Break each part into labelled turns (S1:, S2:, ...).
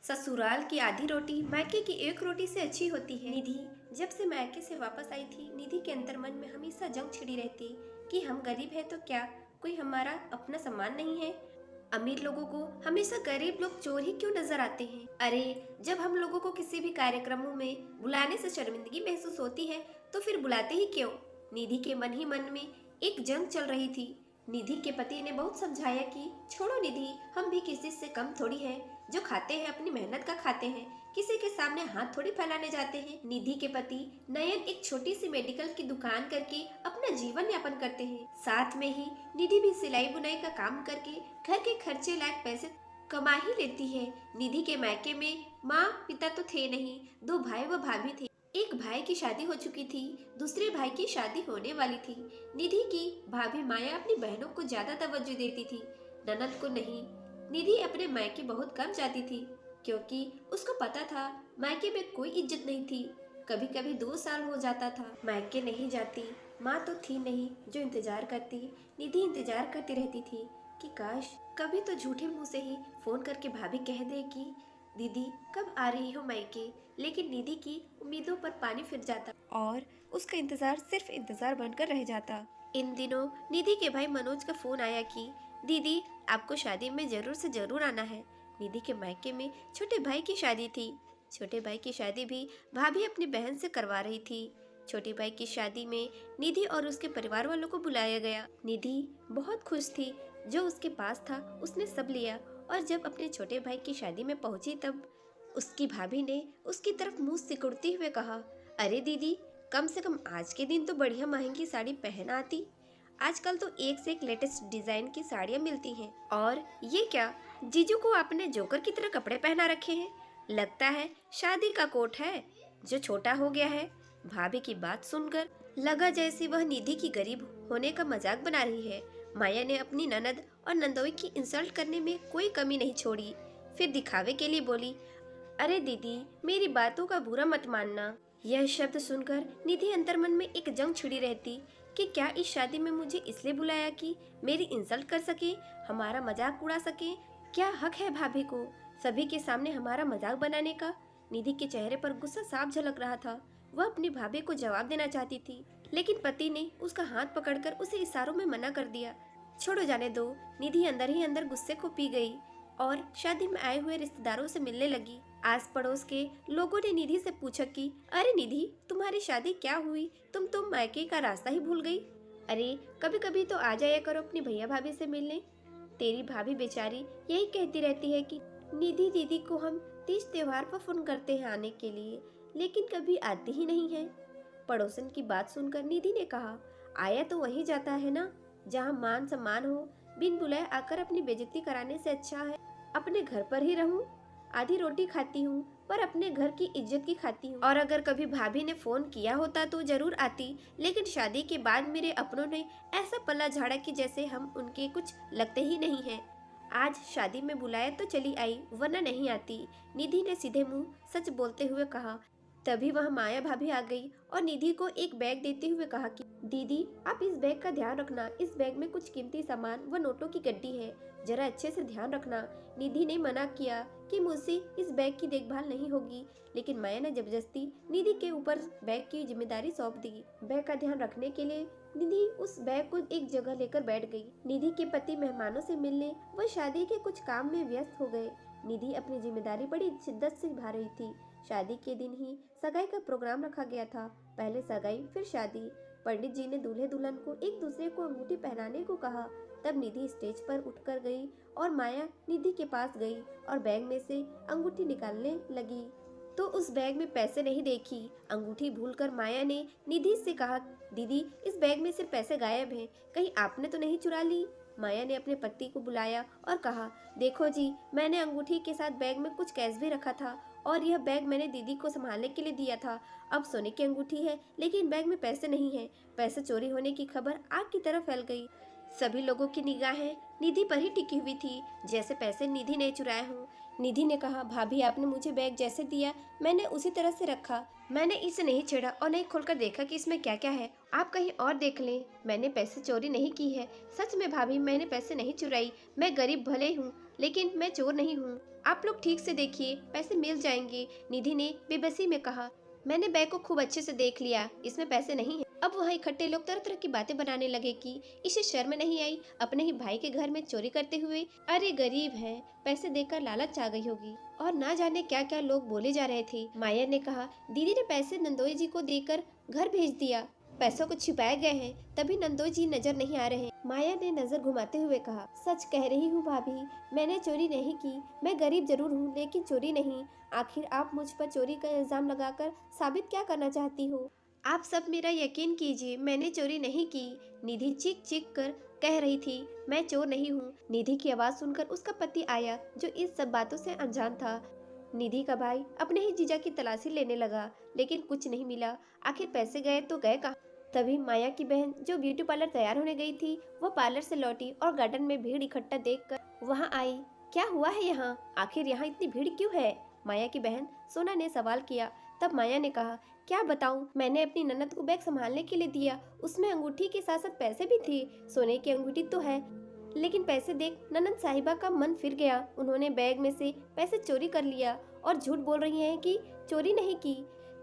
S1: ससुराल की आधी रोटी मायके की एक रोटी से अच्छी होती है। निधि जब से मायके से वापस आई थी, निधि के अंतर्मन में हमेशा जंग छिड़ी रहती कि हम गरीब है तो क्या, कोई हमारा अपना सम्मान नहीं है। अमीर लोगों को हमेशा गरीब लोग चोर ही क्यों नजर आते हैं। अरे जब हम लोगों को किसी भी कार्यक्रमों में बुलाने से शर्मिंदगी महसूस होती है तो फिर बुलाते ही क्यों। निधि के मन ही मन में एक जंग चल रही थी। निधि के पति ने बहुत समझाया कि छोड़ो निधि, हम भी किसी से कम थोड़ी हैं। जो खाते हैं अपनी मेहनत का खाते हैं, किसी के सामने हाथ थोड़ी फैलाने जाते हैं। निधि के पति नयन एक छोटी सी मेडिकल की दुकान करके अपना जीवन यापन करते हैं। साथ में ही निधि भी सिलाई बुनाई का काम करके घर के खर्चे लायक पैसे कमा ही लेती है। निधि के मायके में माँ पिता तो थे नहीं, दो भाई व भाभी थे। एक भाई की शादी हो चुकी थी, दूसरे भाई की शादी होने वाली थी। निधि की भाभी माया अपनी बहनों को ज्यादा तवज्जो देती थी, ननद को नहीं। निधि अपने मायके बहुत कम जाती थी क्योंकि उसको पता था मायके में कोई इज्जत नहीं थी। कभी कभी 2 साल हो जाता था मायके नहीं जाती। माँ तो थी नहीं जो इंतजार करती। निधि इंतजार करती रहती थी कि काश कभी तो झूठे मुंह से ही फोन करके भाभी कह दे कि दीदी कब आ रही हो मायके। लेकिन निधि की उम्मीदों पर पानी फिर जाता और उसका इंतजार सिर्फ इंतजार बनकर रह जाता। इन दिनों निधि के भाई मनोज का फोन आया कि दीदी आपको शादी में जरूर से जरूर आना है। निधि के मायके में छोटे भाई की शादी थी। छोटे भाई की शादी भी भाभी अपनी बहन से करवा रही थी। छोटे भाई की शादी में निधि और उसके परिवार वालों को बुलाया गया। निधि बहुत खुश थी, जो उसके पास था उसने सब लिया। और जब अपने छोटे भाई की शादी में पहुंची तब उसकी भाभी ने उसकी तरफ मुंह सिकुड़ते हुए कहा, अरे दीदी कम से कम आज के दिन तो बढ़िया महंगी साड़ी पहन आती। आजकल तो एक से एक लेटेस्ट डिजाइन की साड़ियाँ मिलती हैं। और ये क्या, जीजू को आपने जोकर की तरह कपड़े पहना रखे हैं। लगता है शादी का कोट है जो छोटा हो गया है। भाभी की बात सुनकर लगा जैसे वह निधि की गरीब होने का मजाक बना रही है। माया ने अपनी ननद और नंदोई की इंसल्ट करने में कोई कमी नहीं छोड़ी। फिर दिखावे के लिए बोली, अरे दीदी मेरी बातों का बुरा मत मानना। यह शब्द सुनकर निधि अंतर्मन में एक जंग छिड़ी रहती कि क्या इस शादी में मुझे इसलिए बुलाया कि मेरी इंसल्ट कर सके, हमारा मजाक उड़ा सके। क्या हक है भाभी को सभी के सामने हमारा मजाक बनाने का। निधि के चेहरे पर गुस्सा साफ झलक रहा था। वह अपनी भाभी को जवाब देना चाहती थी, लेकिन पति ने उसका हाथ पकड़कर उसे इशारों में मना कर दिया। छोड़ो जाने दो। निधि अंदर ही अंदर गुस्से को पी गई और शादी में आए हुए रिश्तेदारों से मिलने लगी। आस पड़ोस के लोगों ने निधि से पूछा कि अरे निधि तुम्हारी शादी क्या हुई, तुम तो मायके का रास्ता ही भूल गई। अरे कभी कभी तो आ जाया करो अपनी भैया भाभी से मिलने। तेरी भाभी बेचारी यही कहती रहती है कि निधि दीदी को हम तीज त्योहार पर फोन करते हैं आने के लिए, लेकिन कभी आती ही नहीं है। पड़ोसन की बात सुनकर निधि ने कहा, आया तो वही जाता है ना जहाँ मान सम्मान हो। बिन बुलाए आकर अपनी बेइज्जती कराने से अच्छा है अपने घर पर ही रहूं। आधी रोटी खाती हूँ पर अपने घर की इज्जत की खाती हूँ। और अगर कभी भाभी ने फोन किया होता तो जरूर आती, लेकिन शादी के बाद मेरे अपनों ने ऐसा पल्ला झाड़ा कि जैसे हम उनके कुछ लगते ही नहीं हैं। आज शादी में बुलाया तो चली आई वरना नहीं आती। निधि ने सीधे मुंह सच बोलते हुए कहा। तभी वह माया भाभी आ गई और निधि को एक बैग देते हुए कहा कि दीदी आप इस बैग का ध्यान रखना, इस बैग में कुछ कीमती सामान व नोटों की गड्डी है, जरा अच्छे से ध्यान रखना। निधि ने मना किया कि मुझसे इस बैग की देखभाल नहीं होगी, लेकिन माया ने जबरदस्ती निधि के ऊपर बैग की जिम्मेदारी सौंप दी। बैग का ध्यान रखने के लिए निधि उस बैग को एक जगह लेकर बैठ गई। निधि के पति मेहमानों से मिलने व शादी के कुछ काम में व्यस्त हो गए। निधि अपनी जिम्मेदारी बड़ी शिद्दत से निभा रही थी। शादी के दिन ही सगाई का प्रोग्राम रखा गया था। पहले सगाई फिर शादी। पंडित जी ने दूल्हे दुल्हन को एक दूसरे को अंगूठी पहनाने को कहा। तब निधि स्टेज पर उठकर गई और माया निधि के पास गई और बैग में से अंगूठी निकालने लगी तो उस बैग में पैसे नहीं देखी। अंगूठी भूलकर माया ने निधि से कहा, दीदी इस बैग में से पैसे गायब हैं, कहीं आपने तो नहीं चुरा ली। माया ने अपने पति को बुलाया और कहा, देखो जी मैंने अंगूठी के साथ बैग में कुछ कैश भी रखा था और यह बैग मैंने दीदी को संभालने के लिए दिया था। अब सोने की अंगूठी है लेकिन बैग में पैसे नहीं है। पैसे चोरी होने की खबर आग की तरह फैल गई। सभी लोगों की निगाहें निधि पर ही टिकी हुई थी, जैसे पैसे निधि ने चुराए हों। निधि ने कहा, भाभी आपने मुझे बैग जैसे दिया मैंने उसी तरह से रखा। मैंने इसे नहीं छेड़ा और नहीं खोलकर देखा कि इसमें क्या क्या है। आप कहीं और देख लें, मैंने पैसे चोरी नहीं की है। सच में भाभी मैंने पैसे नहीं चुराई, मैं गरीब भले हूँ। लेकिन मैं चोर नहीं हूँ। आप लोग ठीक से देखिए, पैसे मिल जाएंगे। निधि ने बेबसी में कहा। मैंने बैग को खूब अच्छे से देख लिया, इसमें पैसे नहीं है। अब वहाँ इकट्ठे लोग तरह तरह की बातें बनाने लगे कि इसे शर्म नहीं आई अपने ही भाई के घर में चोरी करते हुए। अरे गरीब है, पैसे देकर लालच आ गई होगी। और ना जाने क्या क्या लोग बोले जा रहे थे। माया ने कहा, दीदी ने पैसे नंदोई जी को देकर घर भेज दिया। पैसों को छिपाए गए हैं, तभी नंदोई जी नजर नहीं आ रहे। माया ने नजर घुमाते हुए कहा, सच कह रही हूँ भाभी, मैंने चोरी नहीं की। मैं गरीब जरूर हूँ लेकिन चोरी नहीं। आखिर आप मुझ पर चोरी का इल्जाम लगाकर साबित क्या करना चाहती हो? आप सब मेरा यकीन कीजिए, मैंने चोरी नहीं की। निधि चीख चीख कर कह रही थी, मैं चोर नहीं हूँ। निधि की आवाज सुनकर उसका पति आया, जो इस सब बातों से अनजान था। निधि का भाई अपने ही जीजा की तलाशी लेने लगा, लेकिन कुछ नहीं मिला। आखिर पैसे गए तो गए कहाँ? तभी माया की बहन, जो ब्यूटी पार्लर तैयार होने गई थी, वो पार्लर से लौटी और गार्डन में भीड़ इकट्ठा देखकर वहाँ आई। क्या हुआ है यहाँ? आखिर यहाँ इतनी भीड़ क्यों है? माया की बहन सोना ने सवाल किया। तब माया ने कहा, क्या बताऊं, मैंने अपनी ननद को बैग संभालने के लिए दिया। उसमें अंगूठी के साथ साथ पैसे भी थे। सोने की अंगूठी तो है, लेकिन पैसे देख ननद साहिबा का मन फिर गया। उन्होंने बैग में से पैसे चोरी कर लिया और झूठ बोल रही हैं कि चोरी नहीं की।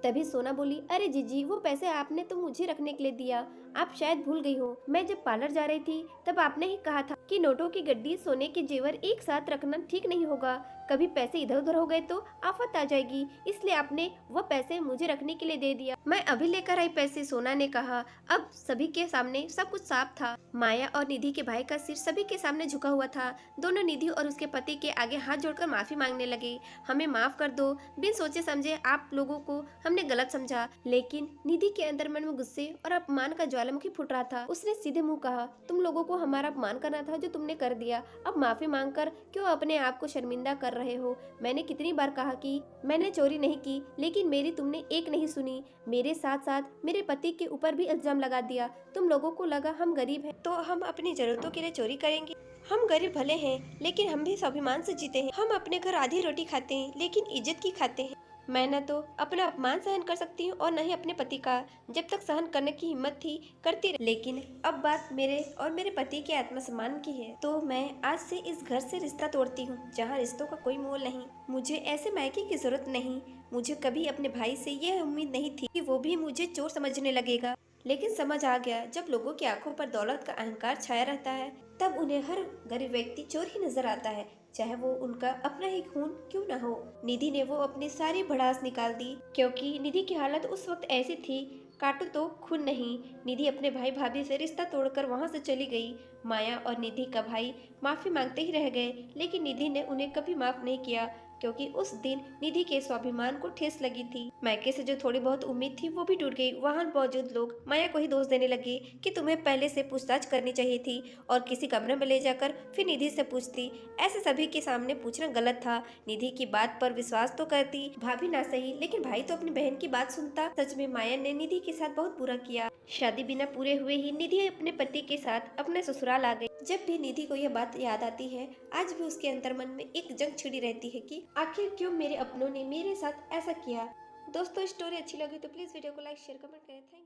S1: तभी सोना बोली, अरे जीजी, वो पैसे आपने तो मुझे रखने के लिए दिया। आप शायद भूल गई हो, मैं जब पार्लर जा रही थी तब आपने ही कहा था कि नोटों की गड्डी, सोने के जेवर एक साथ रखना ठीक नहीं होगा। कभी पैसे इधर उधर हो गए तो आफत आ जाएगी, इसलिए आपने वो पैसे मुझे रखने के लिए दे दिया। मैं अभी लेकर आई पैसे, सोना ने कहा। अब सभी के सामने सब कुछ साफ था। माया और निधि के भाई का सिर सभी के सामने झुका हुआ था। दोनों निधि और उसके पति के आगे हाथ जोड़कर माफी मांगने लगे। हमें माफ कर दो, बिन सोचे समझे आप लोगों को हमने गलत समझा। लेकिन निधि के अंदर मन में गुस्से और अपमान का ज्वालामुखी फूट रहा था। उसने सीधे मुंह कहा, तुम लोगों को हमारा अपमान करना था जो तुमने कर दिया। अब माफी मांगकर क्यों अपने आप को शर्मिंदा कर रहे हो? मैंने कितनी बार कहा कि मैंने चोरी नहीं की, लेकिन मेरी तुमने एक नहीं सुनी। मेरे साथ साथ मेरे पति के ऊपर भी इल्जाम लगा दिया। तुम लोगों को लगा हम गरीब हैं तो हम अपनी जरूरतों के लिए चोरी करेंगे। हम गरीब भले हैं, लेकिन हम भी स्वाभिमान से जीते हैं। हम अपने घर आधी रोटी खाते हैं, लेकिन इज्जत की खाते हैं। मैं न तो अपना अपमान सहन कर सकती हूँ और न ही अपने पति का। जब तक सहन करने की हिम्मत थी करती रही। लेकिन अब बात मेरे और मेरे पति के आत्मसम्मान की है, तो मैं आज से इस घर से रिश्ता तोड़ती हूँ, जहाँ रिश्तों का कोई मोल नहीं। मुझे ऐसे मायके की जरूरत नहीं। मुझे कभी अपने भाई से यह उम्मीद नहीं थी कि वो भी मुझे चोर समझने लगेगा। लेकिन समझ आ गया, जब लोगों की आंखों पर दौलत का अहंकार छाया रहता है, तब उन्हें हर गरीब व्यक्ति चोर ही नजर आता है, चाहे वो उनका अपना ही खून क्यों न हो। निधि ने वो अपनी सारी भड़ास निकाल दी, क्योंकि निधि की हालत उस वक्त ऐसी थी, काटो तो खून नहीं। निधि अपने भाई भाभी से रिश्ता तोड़कर वहां से चली गई। माया और निधि का भाई माफी मांगते ही रह गए, लेकिन निधि ने उन्हें कभी माफ नहीं किया, क्योंकि उस दिन निधि के स्वाभिमान को ठेस लगी थी। मायके से जो थोड़ी बहुत उम्मीद थी वो भी टूट गई। वहाँ मौजूद लोग माया को ही दोष देने लगे कि तुम्हें पहले से पूछताछ करनी चाहिए थी और किसी कमरे में ले जाकर फिर निधि से पूछती। ऐसे सभी के सामने पूछना गलत था। निधि की बात पर विश्वास तो करती, भाभी ना सही, लेकिन भाई तो अपनी बहन की बात सुनता। सच में माया ने निधि के साथ बहुत बुरा किया। शादी बिना पूरे हुए ही निधि अपने पति के साथ अपने ससुराल आ गई। जब भी निधि को यह बात याद आती है, आज भी उसके अंतर्मन में एक जंग छिड़ी रहती है कि आखिर क्यों मेरे अपनों ने मेरे साथ ऐसा किया। दोस्तों, स्टोरी अच्छी लगी तो प्लीज वीडियो को लाइक शेयर कमेंट करें। Thank you.